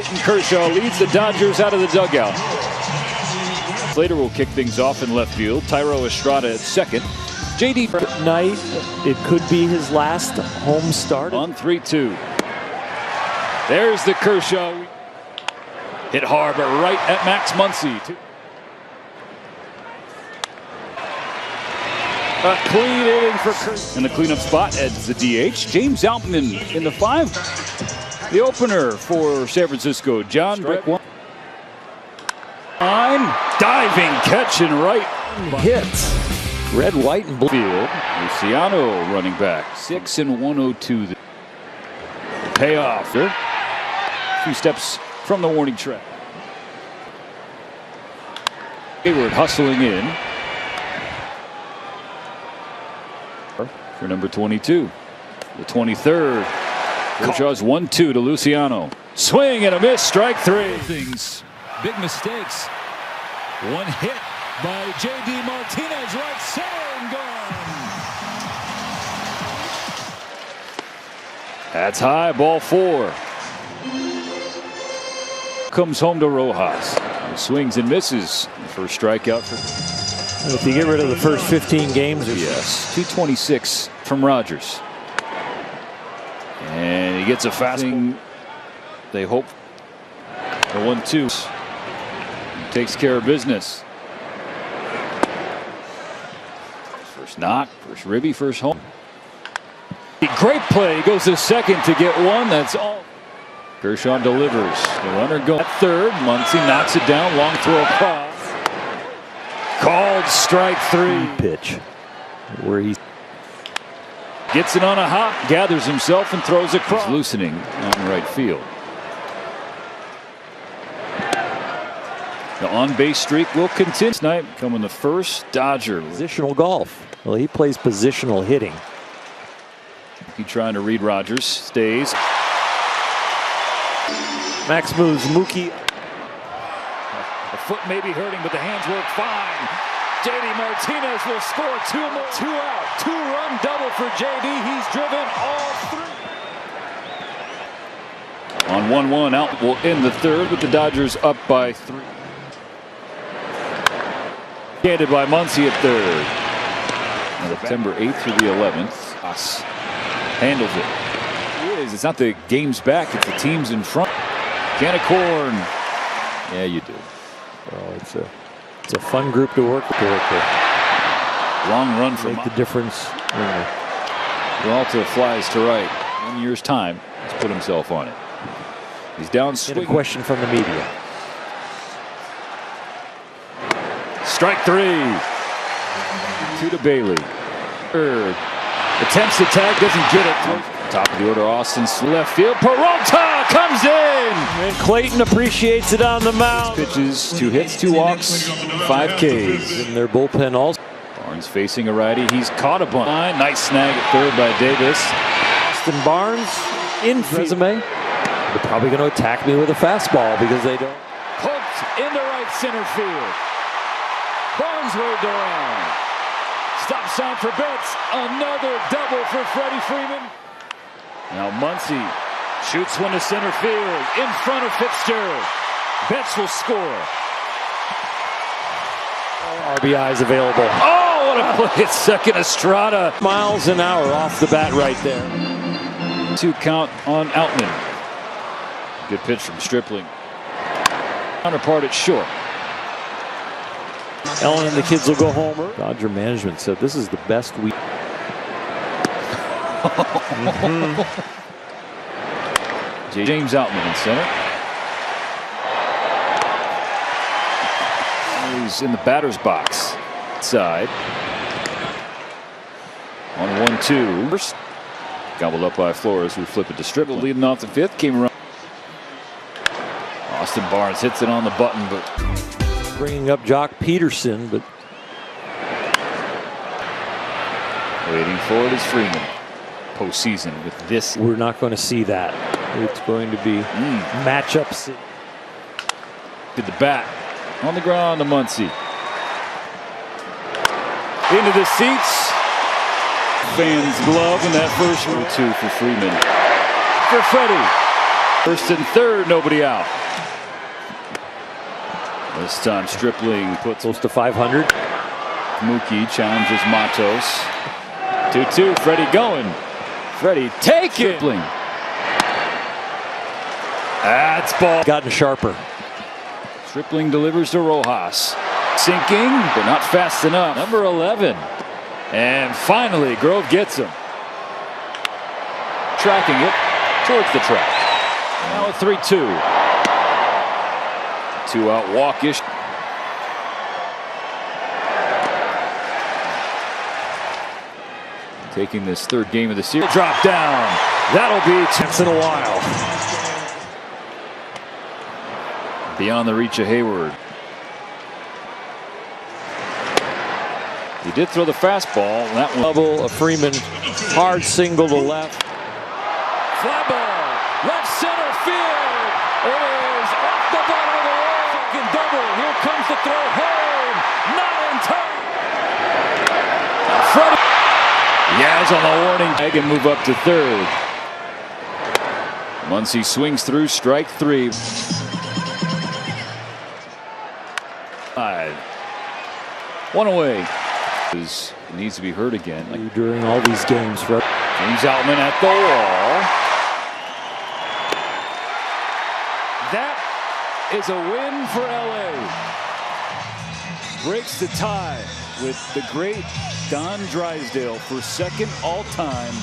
Kershaw leads the Dodgers out of the dugout. Slater will kick things off in left field. Thairo Estrada at second. JD night. It could be his last home start. On 3-2. There's the Kershaw. Hit hard, but right at Max Muncy. A clean inning for Kershaw. In the cleanup spot at the DH. James Outman in the 5. The opener for San Francisco. John Brick. Diving catch and right. Hits. Red, white, and blue. Field. Luciano running back. 6 and 102. The payoff. A few steps from the warning track. Hayward hustling in for number 22. The 23rd. Kershaw's 1-2 to Luciano. Swing and a miss. Strike 3. Things. Big mistakes. One hit by J.D. Martinez, right center and gone. That's high, ball 4. Comes home to Rojas. He swings and misses. First strikeout for. If you get rid of the first 15 games, yes, 226 from Rogers. And he gets a fastball. They hope the 1-2 takes care of business. First knock, first ribby, first home. Great play. He goes to second to get one. That's all. Kershaw delivers. The runner goes at third. Muncy knocks it down. Long throw across. Called strike 3. Pitch where he gets it on a hop, gathers himself and throws across. He's loosening on right field. The on-base streak will continue tonight. Coming the first Dodger. Positional golf. Well, he plays positional hitting. He trying to read Rogers. Stays. Max moves. Mookie. The foot may be hurting, but the hands work fine. JD Martinez will score 2 more. 2 out. 2-run double for JD. He's driven all 3. On 1-1 out will end the third with the Dodgers up by 3. Handed by Muncy at third. September 8th through the 11th. Haas handles it. It's not the game's back, it's the team's in front. Can of corn. Yeah, you do. Well, it's a fun group to work with. Long run for make the difference. Peralta flies to right. 1 year's time. He's put himself on it. He's down swinging. A question from the media. Strike 3. 2 to Bailey. Third. Attempts to tag, doesn't get it. Top of the order, Austin's left field. Peralta comes in. And Clayton appreciates it on the mound. Pitches, 2 hits, 2 walks, 5 Ks. In their bullpen also. Barnes facing a righty. He's caught a bunt. Nice snag at third by Davis. Austin Barnes in resume. They're probably going to attack me with a fastball because they don't. Poked into right center field. Barnes waved around. Stop sign for Betts. Another double for Freddie Freeman. Now Muncy shoots one to center field in front of Fitzgerald. Betts will score. RBIs available. Oh, what a play at second. Estrada. Miles an hour off the bat right there. 2 count on Outman. Good pitch from Stripling. Counterpart at short. Ellen and the kids will go home. Dodger management said this is the best week. James Outman in center. He's in the batter's box. Side. On 1-2. First. Gobbled up by Flores, who flip it to Stripling. Leading off the 5th. Came around. Austin Barnes hits it on the button, but bringing up Jock Peterson, but waiting for it is Freeman. Postseason with this. We're not going to see that. It's going to be matchups. Did the bat on the ground to Muncy. Into the seats. Fans glove in that first 2 for Freeman. For Freddie. First and third, nobody out. This time Stripling puts close to 500. Mookie challenges Matos. 2-2, Freddie going. Freddie taking. Stripling. That's ball. Gotten sharper. Stripling delivers to Rojas. Sinking, but not fast enough. Number 11. And finally, Grove gets him. Tracking it towards the track. Now a 3-2. 2-out walkish. Taking this third game of the series. Drop down. That'll be once in a while. Beyond the reach of Hayward. He did throw the fastball. That one. Double of Freeman. Hard single to left. Fly ball. Left center field. It is off the bottom of the wall. Second double. Here comes the throw home. Not in time. Freddie. Yaz on the warning tag and move up to third. Muncy swings through, strike 3. 1 away. It needs to be heard again. During all these games, right? James Outman at the wall. That is a win for LA. Breaks the tie with the great Don Drysdale for second all-time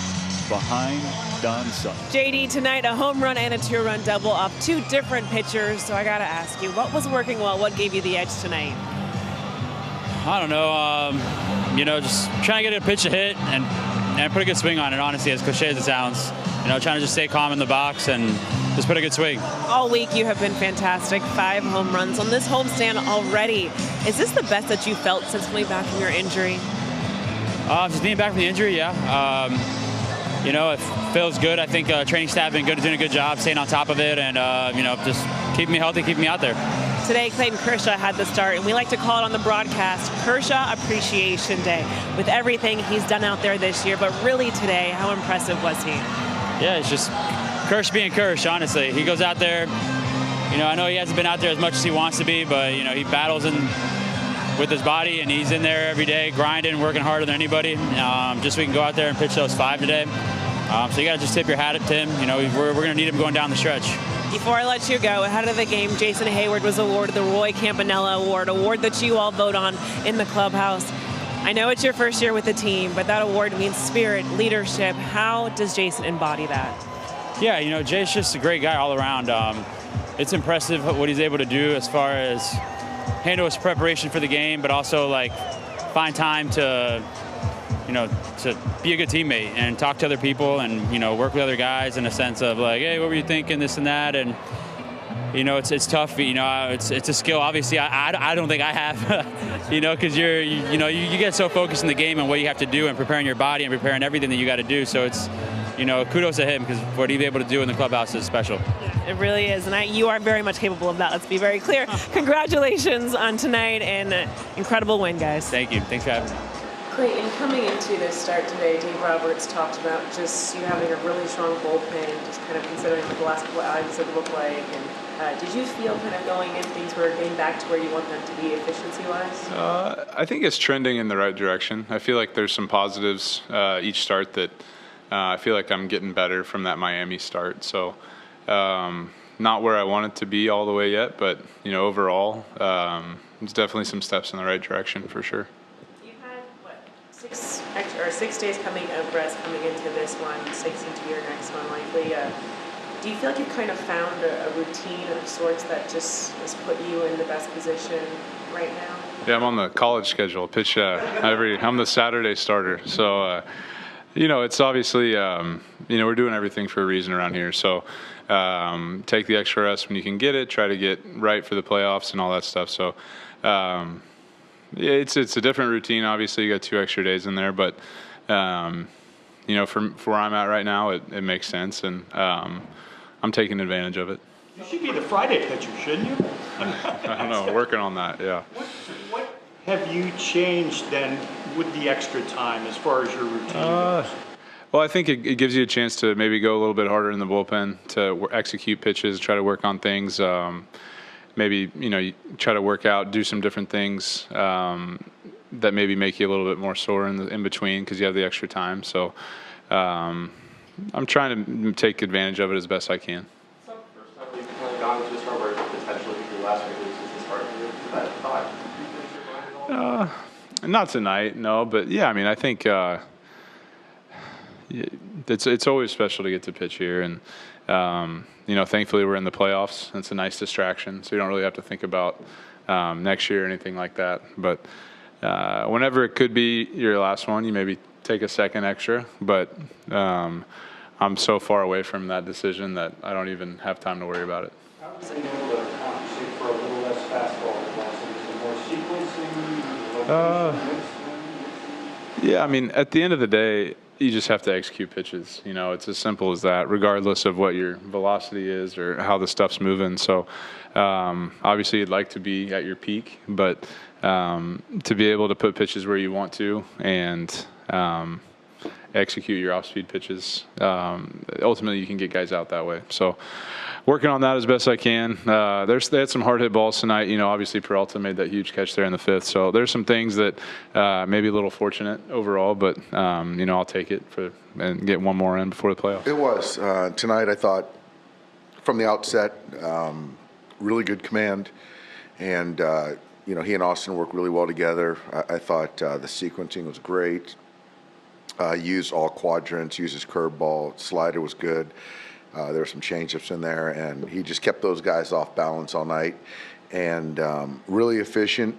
behind Don Sutton. JD, tonight a home run and a two-run double off 2 different pitchers. So I got to ask you, what was working well? What gave you the edge tonight? I don't know. You know, just trying to get a pitch to hit and put a good swing on it, honestly, as cliche as it sounds. You know, trying to just stay calm in the box and just put a good swing. All week you have been fantastic. 5 home runs on this homestand already. Is this the best that you felt since coming back from your injury? Just being back from the injury, yeah. You know, it feels good. I think training staff been good, doing a good job, staying on top of it, and you know, just keeping me healthy, keeping me out there. Today, Clayton Kershaw had the start, and we like to call it on the broadcast Kershaw Appreciation Day. With everything he's done out there this year, but really today, how impressive was he? Yeah, it's just Kersh being Kersh, honestly. He goes out there, you know, I know he hasn't been out there as much as he wants to be, but, you know, he battles with his body, and he's in there every day, grinding, working harder than anybody. Just so we can go out there and pitch those 5 today. So you got to just tip your hat to him. You know, we're going to need him going down the stretch. Before I let you go, ahead of the game, Jason Hayward was awarded the Roy Campanella award that you all vote on in the clubhouse. I know it's your first year with the team, but that award means spirit, leadership. How does Jason embody that? Yeah, you know, Jay's just a great guy all around. It's impressive what he's able to do as far as handle his preparation for the game, but also like find time to, you know, to be a good teammate and talk to other people and, you know, work with other guys in a sense of like, hey, what were you thinking, this and that, and you know, it's tough. You know, it's a skill. Obviously, I don't think I have, you know, because you get so focused in the game and what you have to do and preparing your body and preparing everything that you got to do. So it's, you know, kudos to him because what he's able to do in the clubhouse is special. It really is, and you are very much capable of that. Let's be very clear. Congratulations on tonight and incredible win, guys. Thank you. Thanks for having me. Clayton, coming into this start today, Dave Roberts talked about just you having a really strong bullpen, just kind of considering what the last couple of outings have looked like. And did you feel kind of going in things were getting back to where you want them to be efficiency-wise? I think it's trending in the right direction. I feel like there's some positives each start that I feel like I'm getting better from that Miami start. So not where I want it to be all the way yet, but you know, overall, there's definitely some steps in the right direction for sure. 6 days coming of rest coming into this one, 6 into your next one likely. Do you feel like you've kind of found a routine of sorts that just has put you in the best position right now? Yeah, I'm on the college schedule. Pitch I'm the Saturday starter. So, you know, it's obviously, you know, we're doing everything for a reason around here. So take the extra rest when you can get it, try to get right for the playoffs and all that stuff. So, yeah, it's a different routine. Obviously, you got 2 extra days in there, but you know, for where I'm at right now, it makes sense, and I'm taking advantage of it. You should be the Friday pitcher, shouldn't you? I don't know, working on that. Yeah. What have you changed then with the extra time as far as your routine goes? Well, I think it gives you a chance to maybe go a little bit harder in the bullpen to execute pitches, try to work on things. Maybe, you try to work out, do some different things that maybe make you a little bit more sore in between because you have the extra time. So I'm trying to take advantage of it as best I can. It's not the first time you've kind of gone into a start where potentially your last regular season start here. Is that thought? Not tonight, no. But yeah, I mean, I think it's always special to get to pitch here, and thankfully we're in the playoffs. It's a nice distraction, so you don't really have to think about next year or anything like that. But whenever it could be your last one, you maybe take a second extra. But I'm so far away from that decision that I don't even have time to worry about it. How was it able to compensate for a little less fastball than last season? More sequencing? Yeah, I mean, at the end of the day, you just have to execute pitches. It's as simple as that, regardless of what your velocity is or how the stuff's moving. So obviously you'd like to be at your peak, but to be able to put pitches where you want to and execute your off-speed pitches, ultimately you can get guys out that way. So working on that as best I can. They had some hard hit balls tonight. Obviously Peralta made that huge catch there in the fifth. So there's some things that maybe a little fortunate overall, but I'll take it and get one more in before the playoffs. It was tonight. I thought from the outset, really good command, and he and Austin worked really well together. I thought the sequencing was great. Used all quadrants, used his curveball, slider was good. There were some changeups in there, and he just kept those guys off balance all night, and really efficient.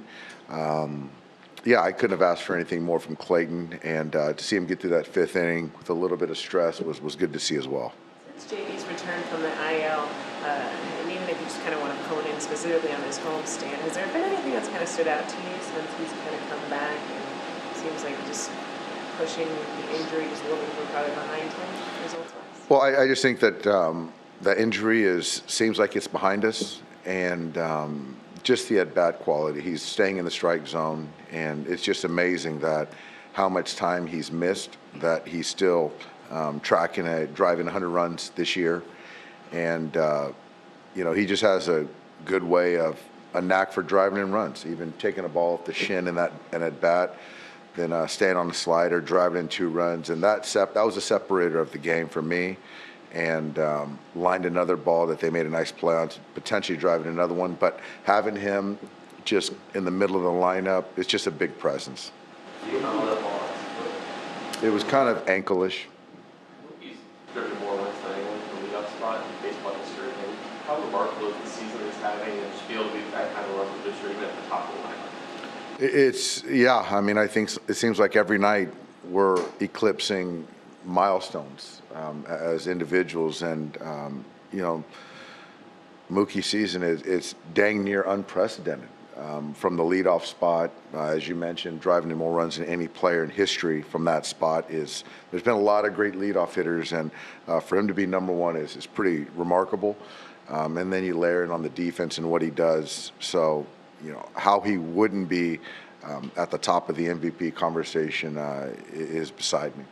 Yeah, I couldn't have asked for anything more from Clayton, and to see him get through that fifth inning with a little bit of stress was good to see as well. Since JD's return from the IL, and even if you just kind of want to hone in specifically on his homestand, has there been anything that's kind of stood out to you since he's kind of come back? And it seems like just pushing the injury, just looking for probably behind him results-wise. Well, I just think that the injury seems like it's behind us, and just the at-bat quality. He's staying in the strike zone, and it's just amazing that how much time he's missed, that he's still driving 100 runs this year. And, he just has a good way of a knack for driving in runs, even taking a ball off the shin and at bat, then staying on the slider, driving in 2 runs. And that was a separator of the game for me, and lined another ball that they made a nice play on, potentially driving another one. But having him just in the middle of the lineup, it's just a big presence. It was kind of ankle-ish. He's driven more runs than anyone from the leadoff spot in baseball history. How remarkable is the season he's having, and just be able to be that kind of run producer even at the top of the lineup? I mean, I think it seems like every night we're eclipsing milestones as individuals, and Mookie's season it's dang near unprecedented. From the leadoff spot, as you mentioned, driving in more runs than any player in history from that spot there's been a lot of great leadoff hitters, and for him to be number one is pretty remarkable. And then you layer it on the defense and what he does. So, how he wouldn't be at the top of the MVP conversation is beside me.